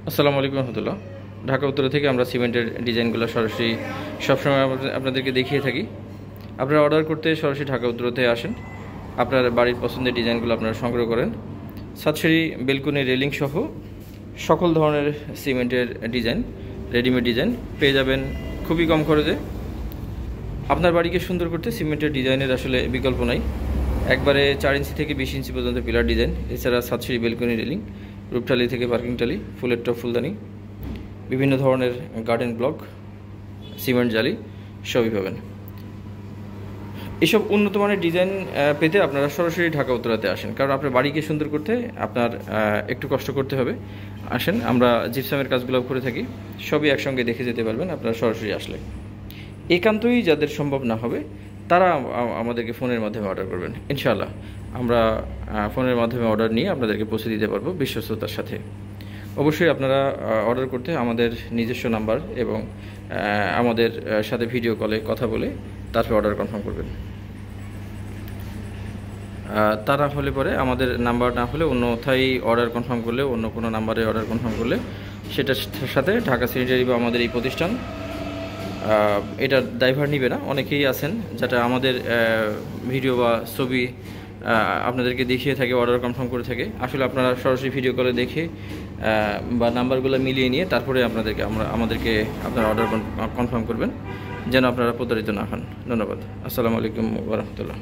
আসসালামু আলাইকুম রহমতুল্লাহ। ঢাকা উত্তর থেকে আমরা সিমেন্টের ডিজাইনগুলো সরাসরি সবসময় আপনাদেরকে দেখিয়ে থাকি। আপনারা অর্ডার করতে সরাসরি ঢাকা উত্তরতে আসেন, আপনার বাড়ির পছন্দের ডিজাইনগুলো আপনারা সংগ্রহ করেন। সাতসারি বেলকনি রেলিং সহ সকল ধরনের সিমেন্টের ডিজাইন, রেডিমেড ডিজাইন পেয়ে যাবেন খুবই কম খরচে। আপনার বাড়িকে সুন্দর করতে সিমেন্টের ডিজাইনের আসলে বিকল্প নাই। একবারে 4 ইঞ্চি থেকে 20 ইঞ্চি পর্যন্ত পিলার ডিজাইন, এছাড়া সাতসারি বেলকনি রেলিং, রূপটালি থেকে পার্কিং টালি, ফুলের টপ, ফুলদানি, বিভিন্ন ধরনের গার্ডেন ব্লক, সিমেন্ট জালি সবই পাবেন। এসব উন্নত মানের ডিজাইন পেতে আপনারা সরাসরি ঢাকা উত্তরাতে আসেন, কারণ আপনার বাড়িকে সুন্দর করতে আপনার একটু কষ্ট করতে হবে। আসেন, আমরা জিপসামের কাজগুলো করে থাকি, সবই একসঙ্গে দেখে যেতে পারবেন আপনারা সরাসরি আসলে। একান্তই যাদের সম্ভব না হবে তারা আমাদেরকে ফোনের মাধ্যমে অর্ডার করবেন, ইনশাআল্লাহ আমরা ফোনের মাধ্যমে অর্ডার নিয়ে আপনাদেরকে পৌঁছে দিতে পারবো বিশ্বস্ততার সাথে। অবশ্যই আপনারা অর্ডার করতে আমাদের নিজস্ব নাম্বার এবং আমাদের সাথে ভিডিও কলে কথা বলে তারপরে অর্ডার কনফার্ম করবেন। তারা হলে পরে আমাদের নাম্বার না হলে অন্যথায় অর্ডার কনফার্ম করলে, অন্য কোনো নাম্বারে অর্ডার কনফার্ম করলে সেটার সাথে ঢাকা স্যানিটারি বা আমাদের এই প্রতিষ্ঠান এটা ড্রাইভার নিবে না। অনেকেই আছেন যেটা আমাদের ভিডিও বা ছবি আপনাদেরকে দেখিয়ে থাকে, অর্ডার কনফার্ম করে থাকে। আসলে আপনারা সরাসরি ভিডিও কলে দেখে বা নাম্বারগুলো মিলিয়ে নিয়ে তারপরে আমাদেরকে আপনারা অর্ডার কনফার্ম করবেন, যেন আপনারা প্রতারিত না হন। ধন্যবাদ। আসসালামু আলাইকুম ওয়া রাহমাতুল্লাহ।